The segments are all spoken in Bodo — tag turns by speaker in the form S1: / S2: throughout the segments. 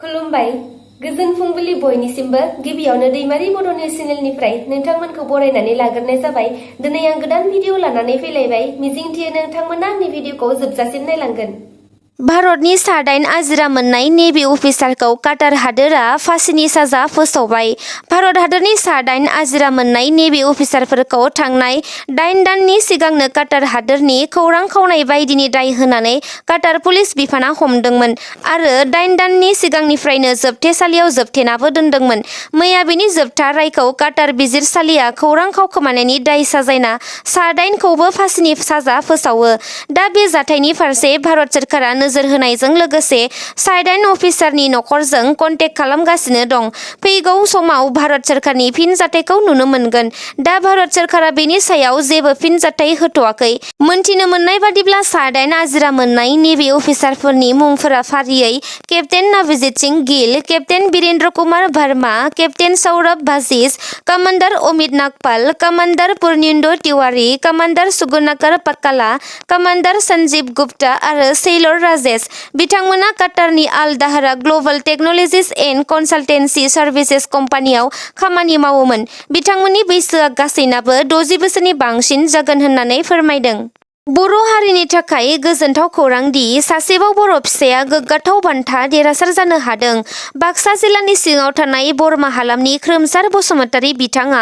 S1: खुलुमबाय गोजोन फुंबिलि बयनिसिमबो गिबियावनो दैमारि बड' निउस चेनेलनिफ्राय नोंथांमोनखौ बरायनानै लाग्रोनाय जाबाय। दिनै आं गोदान भिडिअ लानानै फैलायबाय। मिजिंथियो नोंथांमोना आंनि भिडिअखौ जोबजासिम नायलांगोन। भारतनि सा-8 आजिरा मोननाय नेभि अफिसारखौ काटार हादोरा फासिनि साजा फोसावबाय। भारत हादोरनि सा-8 आजिरा मोननाय नेभि अफिसारफोरखौ थांनाय 8 दाननि सिगांनो काटार हादोरनि खौरां खावनाय बायदिनि दाय होनानै काटार पुलिस बिफाना हमदोंमोन आरो 8 दाननि सिगांनिफ्रायनो जोबथेसालियाव जोबथेनाबो दोनदोंमोन। मैया बेनि जोबथा रायखौ काटार बिजिरसालिया खौरां खावखोमानायनि दाय साजायना सा-8 खौबो फासिनि साजा फोसावो। दा बे जाथायनि फारसे भारत सोरखारा नोजोर होनायजों लोगोसे सा-8 अफिसारनि नखरजों कन्टेक्ट खालामगासिनो दं। फैगौ समाव भारत सोरखारनि फिनजाथायखौ नुनो मोनगोन। दा भारत सोरखारा बेनि सायाव जेबो फिनजाथाय होथ'वाखै। मोनथिनो मोननाय बादिब्ला सा-8 आजिरा मोननाय नेभि अफिसारफोरनि मुंफोरा फारियै captain Navjeet Singh Gill, captain Birendra Kumar Verma, captain Saurabh Bhajij, commander Amit Nagpal, commander Purnendu Tiwari, commander Sugunakar Pakkala, commander Sanjeev Gupta आरो सेलर राजेश। बिथांमोना काटारनि Al Dahra global technologies and consultancy services कम्पानियाव खामानि मावोमोन। बिथांमोननि बैसोआ गासैनाबो 60 बोसोरनि बांसिन जागोन होननानै फोरमायदों। बर' हारिनि थाखाय गोजोनथाव खौरां दि सासेबाव बर' फिसाया गोग्गाथाव बान्था देरहासार जानो हादों। बाक्सा जिल्लानि सिङाव थानाय बरमा हालामनि खोरोमसार बसुमतारी बिथाङा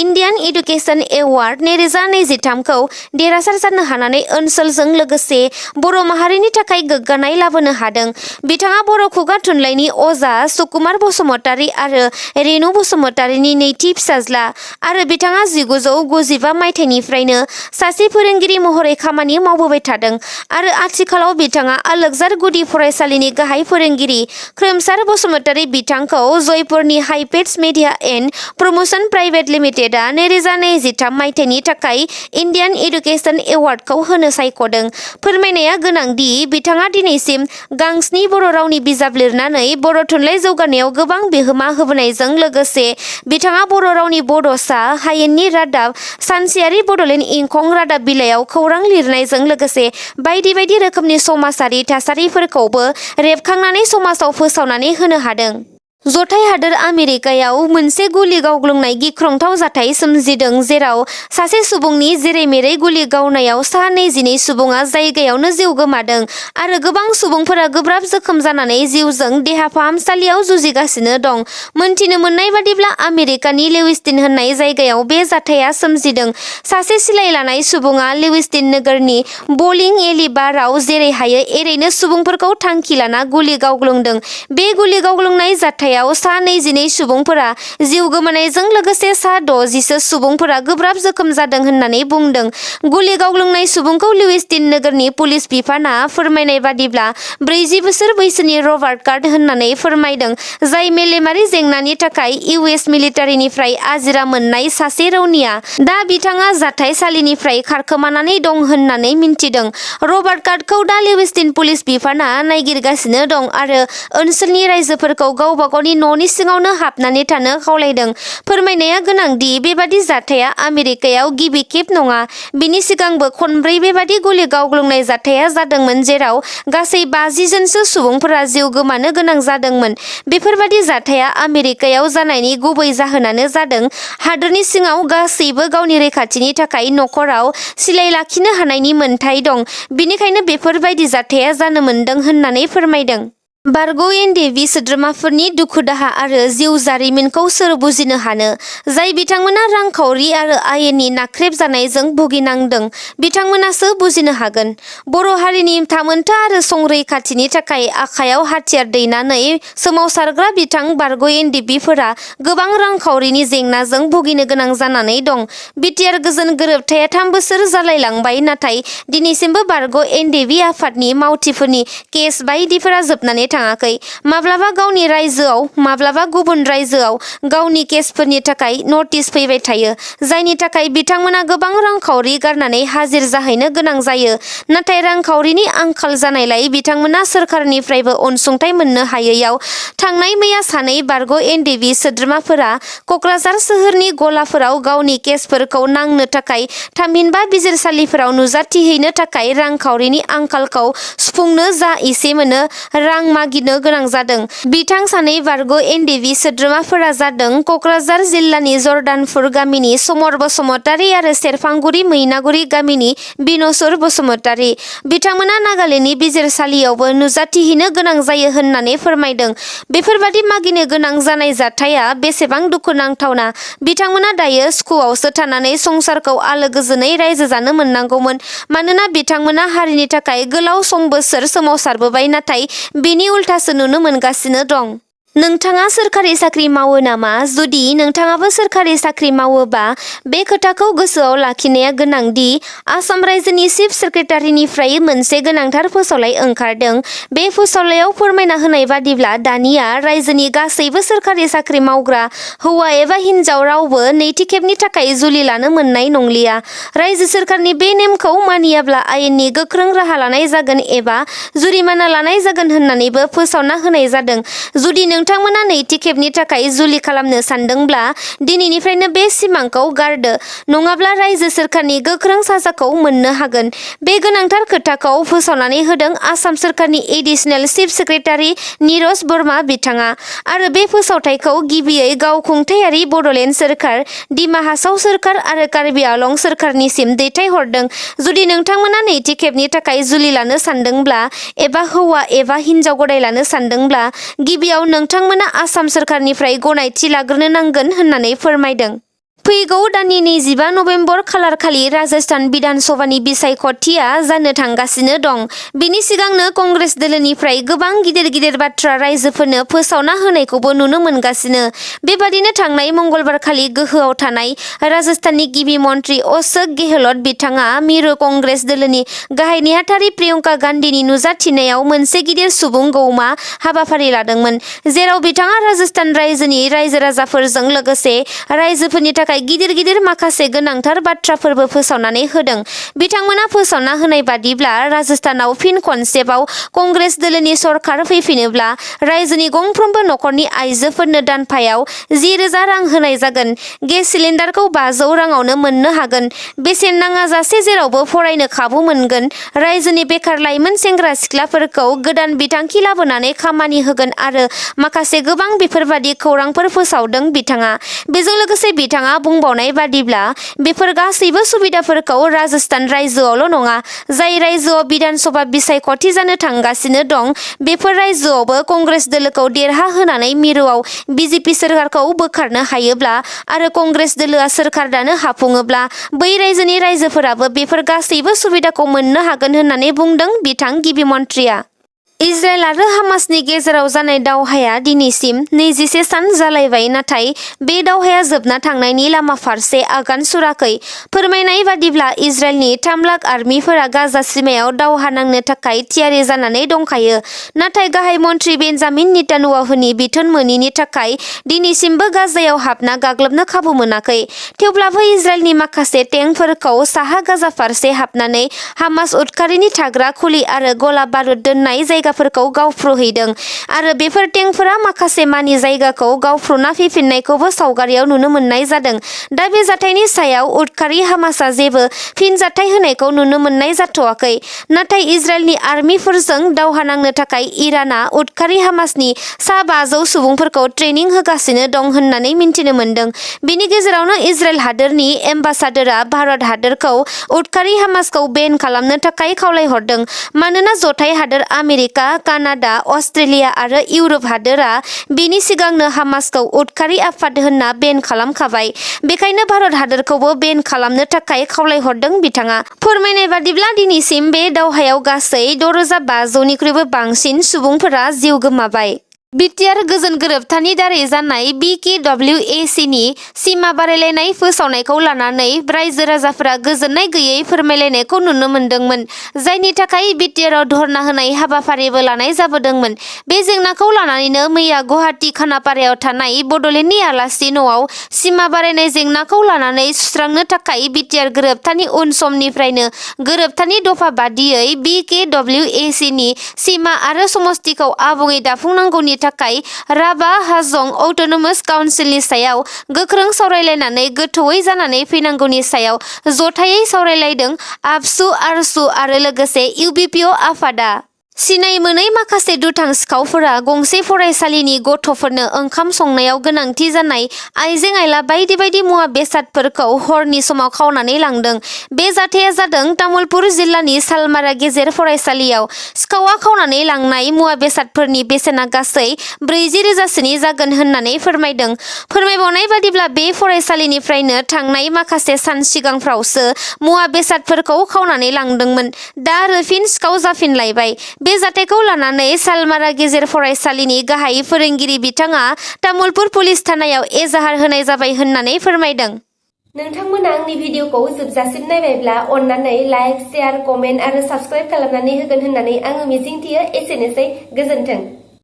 S1: इन्डियान एडुकेसन एवार्ड 2023 खौ देरहासार जानो हानानै ओनसोलजों लोगोसे बर' माहारिनि थाखाय गोग्गानाय लाबोनो हादों। बिथाङा बर' खुगा थुनलाइनि अजा सुकुमार बसुमतारी आरो रेणु बसुमतारीनि नैथि फिसाज्ला आरो बिथाङा 1995 मायथाइनिफ्रायनो सासे फोरोंगिरि महरै खामानि मावबोबाय थादों आरो आथिखालाव बिथाङा आलोकजार गुदि फरायसालिनि गाहाय फोरोंगिरि। खोरोमसार बसुमतारी बिथांखौ जयपुरनि हाइपेट्स मेडिया एन्ड प्रमोशन प्राइभेट लिमिटेडआ 2023 मायथाइनि थाखाय इन्डियान एडुकेसन एवार्डखौ होनो सायख'दों। फोरमायनाया गोनांदि बिथाङा दिनैसिम गांस्नि बर' रावनि बिजाब लिरनानै बर' थुनलाइ जौगानायाव गोबां बिहोमा होबोनायजों लोगोसे बिथाङा बर' रावनि बड'सा, हायेननि रादाब, सानसेयारि बड'लेण्ड इंखं रादाब बिलाइयाव खौरां लिरनायजों लोगोसे बायदि बायदि रोखोमनि समाजारि थासारिफोरखौबो रेबखांनानै समाजाव फोसावनानै होनो हादों। जथाय हादोर आमेरिकायाव मोनसे गुलि गावग्लुंनाय गिख्रंथाव जाथाय सोमजिदों जेराव सासे सुबुंनि जेरै-मेरै गुलि गावनायाव सा 22 सुबुङा जायगायावनो जिउ गोमादों आरो गोबां सुबुंफोरा गोब्राब जोखोम जानानै जिउजों देहा फाहामसालियाव जुजिगासिनो दं। मोनथिनो मोननाय बादिब्ला आमेरिकानि लेविस्टिन होननाय जायगायाव बे जाथाया सोमजिदों। सासे सिलाइ लानाय सुबुङा लेविस्टिन नोगोरनि बलिं एलि बारआव जेरै हायो एरैनो सुबुंफोरखौ थांखि लाना गुलि गावग्लुंदों। बे गुलि गावग्लुंनाय जाथायाव सा 22 सुबुंफोरा जिउ गोमानायजों लोगोसे सा 60 सुबुंफोरा गोब्राब जोखोम जादों होननानै बुंदों। गुलि गावग्लुंनाय सुबुंखौ लेविस्टिन नोगोरनि पुलिस बिफाना फोरमायनाय बादिब्ला 40 बोसोर बैसोनि रबार्ट कार्ड होननानै फोरमायदों, जाय मेलेमारि जेंनानि थाखाय इउएस मिलिटारिनिफ्राय आजिरा मोननाय सासे रौनिया। दा बिथाङा जाथायसालिनिफ्राय खारखोमानानै दं होननानै मिन्थिदों। रबार्ट कार्डखौ दा लेविस्टिन पुलिस बिफाना नागिरगासिनो दं आरो ओनसोलनि रायजोफोरखौ गावबा गावनि न'नि सिङावनो हाबनानै थानो खावलायदों। फोरमायनाया गोनांदि बेबादि जाथाया आमेरिकायाव गिबि खेब नङा। बिनि सिगांबो खनब्रै बेबादि गुलि गावग्लुंनाय जाथाया जादोंमोन जेराव गासै 50 जनसो सुबुंफोरा जिउ गोमानो गोनां जादोंमोन। बेफोरबादि जाथाया आमेरिकायाव जानायनि गुबै जाहोनानो जादों हादोरनि सिङाव गासैबो गावनि रैखाथिनि थाखाय नखराव सिलाइ लाखिनो हानायनि मोनथाय दं। बिनिखायनो बेफोरबायदि जाथाया जानो मोनदों होननानै फोरमायदों। बारग' एनडिएभि सोद्रोमाफोरनि दुखु-दाहा आरो जिउ जारिमिनखौ सोर बुजिनो हानो, जाय बिथांमोना रांखावरि आरो आयेननि नाख्रेबजानायजों भुगिनांदों, बिथांमोनासो बुजिनो हागोन। बर' हारिनि थामोनथा आरो संरैखाथिनि थाखाय आखायाव हाथियार दैनानै सोमावसारग्रा बिथां बारग' एनडिएभिफोरा गोबां रांखावरिनि जेंनाजों भुगिनो गोनां जानानै दं। बिटिआर गोजोन गोरोबथाया 3 बोसोर जालायलांबाय, नाथाय दिनैसिमबो बारग' एनडिएभि आफादनि मावथिफोरनि केस बायदिफोरा जोबनानै थाङाखै। माब्लाबा गावनि रायजोआव, माब्लाबा गुबुन रायजोआव गावनि केसफोरनि थाखाय नटिस फैबाय थायो, जायनि थाखाय बिथांमोना गोबां रांखावरि गारनानै हाजिर जाहैनो गोनां जायो। नाथाय रांखावरिनि आंखाल जानायलाय बिथांमोना सोरखारनिफ्रायबो अनसुंथाइ मोननो हायैयाव थांनाय मैया सानै बारग' एनडिएभि सोद्रोमाफोरा क'क्राझार सोहोरनि गलाफोराव गावनि केसफोरखौ नांनो थाखाय थामहिनबा बिजिरसालिफोराव नुजाथिहैनो थाखाय रांखावरिनि आंखालखौ सुफुंनो जा एसे मोनो रां मागिनो गोनां जादों। बिथां सानै बारग' एनडिएफबि सोद्रोमाफोरा जादों क'क्राझार जिल्लानि जर्दानपुर गामिनि समर बसुमतारी आरो सेरफांगुरि मैनागुरि गामिनि बिन'सुर बसुमतारी। बिथांमोना नागालेन्डनि बिजिरसालियावबो नुजाथिहैनो गोनां जायो होननानै फोरमायदों। बेफोरबादि मागिनो गोनां जानाय जाथाया बेसेबां दुखुनांथावना। बिथांमोना दायो सुखुआवसो थानानै संसारखौ आलो गोजोनै रायजो जानो मोननांगौमोन। मानोना बिथांमोना हारिनि थाखाय गोलाव सम बोसोर सोमावसारबोबाय, नाथाय बेनि उल्थासो नुनो मोनगासिनो दं। नोंथाङा सोरखारि साख्रि मावो नामा? जुदि नोंथाङाबो सोरखारि साख्रि मावोबा बे खोथाखौ गोसोआव लाखिनाया गोनांदि आसाम रायजोनि चिफ सेक्रेटारिनिफ्राय मोनसे गोनांथार फोसावलाइ ओंखारदों। बे फोसावलाइयाव फोरमायना होनाय बादिब्ला दानिया रायजोनि गासैबो सोरखारि साख्रि मावग्रा हौवा एबा हिन्जाव रावबो नैथि खेबनि थाखाय जुलि लानो मोननाय नंलिया। रायजो सोरखारनि बे नेमखौ मानियाब्ला आयेननि गोख्रों राहा लानाय जागोन एबा जुरिमाना लानाय जागोन होननानैबो फोसावना होनाय जादों। जुदि नोंथांमोना नैथि खेबनि थाखाय जुलि खालामनो सानदोंब्ला दिनैनिफ्रायनो बे सिमांखौ गारदो, नङाब्ला रायजो सोरखारनि गोख्रों साजाखौ मोननो हागोन। बे गोनांथार खोथाखौ फोसावनानै होदों आसाम सोरखारनि एडिशनेल चिफ सेक्रेटारि निरज बर्मा बिथाङा। आरो बे फोसावथायखौ गिबियै गावखुंथायारि बड'लेण्ड सोरखार, दिमा हासाव सोरखार आरो कार्बि आलं सोरखारनिसिम दैथायहरदों। जुदि नोंथांमोना नैथि खेबनि थाखाय जुलि लानो सानदोंब्ला एबा हौवा एबा हिन्जाव गदाय लानो सानदोंब्ला गिबियाव नोंथांमोना आसाम सोरखारनिफ्राय गनायथि लाग्रोनो नांगोन होननानै फोरमायदों। फैगौ दाननि 25 नबेम्बर खालारखालि राजस्थान बिधान सभानि बिसायख'थिया जानो थांगासिनो दं। बिनि सिगांनो कंग्रेस दोलोनिफ्राय गोबां गिदिर गिदिर बाथ्रा रायजोफोरनो फोसावना होनायखौबो नुनो मोनगासिनो। बेबादिनो थांनाय मंगलबारखालि गोहोआव थानाय राजस्थाननि गिबि मन्त्रि अशोक गेहलट बिथाङा मिरु कंग्रेस दोलोनि गाहाय नेहाथारि प्रियंका गान्धीनि नुजाथिनायाव मोनसे गिदिर सुबुं गौमा हाबाफारि लादोंमोन, जेराव बिथाङा राजस्थान रायजोनि रायजो राजाफोरजों लोगोसे रायजोफोरनि थाखाय गिदिर गिदिर माखासे गोनांथार बाथ्राफोरबो फोसावनानै होदों। बिथांमोना फोसावना होनाय बादिब्ला राजस्थानाव फिन खनसेबाव कंग्रेस दोलोनि सरकार फैफिनोब्ला रायजोनि गंफ्रोमबो नखरनि आइजोफोरनो दानफायाव 10,000 रां होनाय जागोन। गेस सिलिन्डारखौ 500 राङावनो मोननो हागोन। बेसेन नाङाजासे जेरावबो फरायनो खाबु मोनगोन। रायजोनि बेखार लाइमोन सेंग्रा सिख्लाफोरखौ गोदान बिथांखि लाबोनानै खामानि होगोन आरो माखासे गोबां बेफोरबादि खौरांफोर फोसावदों बिथाङा। बेजों लोगोसे बिथाङा बुंबावनाय बादिब्ला बेफोर गासैबो सुबिदाफोरखौ राजस्थान रायजोआवल' नङा, जाय रायजोआव बिधान सभा बिसायख'थि जानो थांगासिनो दं, बेफोर रायजोआवबो कंग्रेस दोलोखौ देरहा होनानै मिरुआव बिजेपि सोरखारखौ बोखारनो हायोब्ला आरो कंग्रेस दोलोआ सोरखार दानो हाफुङोब्ला बै रायजोनि रायजोफोराबो बेफोर गासैबो सुबिदाखौ मोननो हागोन होननानै बुंदों बिथां गिबि मन्थ्रिया। इजराइल आरो हामासनि गेजेराव जानाय दावहाया दिनैसिम 21 सान जालायबाय, नाथाय बे दावहाया जोबना थांनायनि लामा फारसे आगान सुराखै। फोरमायनाय बादिब्ला इजराइलनि 3 लाख आर्मिफोरा गाजा सिमायाव दावहा नांनो थाखाय थियारि जानानै दंखायो, नाथाय गाहाय मन्थ्रि बेन्जामिन नेतान्याहुनि बिथोन मोनिनि थाखाय दिनैसिमबो गाजायाव हाबना गाग्लोबनो खाबु मोनाखै। थेवब्लाबो इजराइलनि माखासे टेंकफोरखौ साहा गाजा फारसे हाबनानै हामास उदखारिनि थाग्रा खुलि आरो गला बारुद दोननाय जायगाफोरखौ गावफ्रुहैदों आरो बेफोर टेंकफोरा माखासे मानि जायगाखौ गावफ्रुना फैफिननायखौबो सावगारियाव नुनो मोननाय जादों। दा बे जाथायनि सायाव उदखारि हामासआ जेबो फिनजाथाय होनायखौ नुनो मोननाय जाथ'वाखै। नाथाय इजराइलनि आर्मिफोरजों दावहा नांनो थाखाय इराना उदखारि हामासनि सा 500 सुबुंफोरखौ ट्रेनिं होगासिनो दं होननानै मिन्थिनो मोनदों। बेनि गेजेरावनो इजराइल हादोरनि एम्बासाडरआ भारत हादोरखौ उदखारि हामासखौ बेन खालामनो थाखाय खावलायहरदों, मानोना जथाय हादोर आमेरिका, कानाडा, अस्ट्रेलिया आरो इउरप हादोरा बेनि सिगांनो हामासखौ उदखारि आफाद होनना बेन खालामखाबाय। बेखायनो भारत हादोरखौबो बेन खालामनो थाखाय खावलायहरदों बिथाङा। फोरमायनाय बादिब्ला दिनैसिम बे दावहायाव गासै 6,500 निख्रुइबो बांसिन सुबुंफोरा जिउ गोमाबाय। बिटिआर गोजोन गोरोबथानि दारै जानाय BKWACनि सिमा बारायलायनाय फोसावनायखौ लानानै रायजो राजाफोरा गोजोननाय गैयै फोरमायलायनायखौ नुनो मोनदोंमोन, जायनि थाखाय बिटिआरआव धरना होनाय हाबाफारिबो लानाय जाबोदोंमोन। बे जेंनाखौ लानानैनो मैया गुवाहाटी खानापारायाव थानाय बड'लेण्डनि आलासि न'आव सिमा बारायनाय जेंनाखौ लानानै सुस्रांनो थाखाय बिटिआर गोरोबथानि उन समनिफ्रायनो गोरोबथानि दफा बादियै BKWACनि सिमा आरो समस्तिखौ आबुङै दाफुंनांगौनि थाखाय राभा हाजं अट'नमास काउन्सिलनि सायाव गोख्रों सावरायलायनानै गोथौयै जानानै फैनांगौनि सायाव जथायै सावरायलायदों आबसु, आरसु आरो लोगोसे इउबिपिअ आफादा।
S2: सिनाय मोनै माखासे दुथां सिखावफोरा गंसे फरायसालिनि गथ'फोरनो ओंखाम संनायाव गोनांथि जानाय आइजें-आइला बायदि बायदि मुवा बेसादफोरखौ हरनि समाव खावनानै लांदों। बे जाथाया जादों तामुलपुर जिल्लानि सालमारा गेजेर फरायसालियाव। सिखावआ खावनानै लांनाय मुवा बेसादफोरनि बेसेना गासै 40,000सोनि जागोन होननानै फोरमायदों। फोरमायबावनाय बादिब्ला बे फरायसालिनिफ्रायनो थांनाय माखासे सान सिगांफ्रावसो मुवा बेसादफोरखौ खावनानै लांदोंमोन। दा आरो फिन सिखाव जाफिनलायबाय। बे जाथायखौ लानानै सालमारा गेजेर फरायसालिनि गाहाय फोरोंगिरि बिथाङा तामुलपुर पुलिस थानायाव एजाहार होनाय जाबाय होननानै फोरमायदों।
S1: नोंथांमोना आंनि भिडिअखौ जोबजासिम नायबायब्ला अन्नानै लाइक, शेयार, कमेन्ट आरो साबस्क्राइब खालामनानै होगोन होननानै आङो मिजिंथियो। एसेनोसै, गोजोन्थों।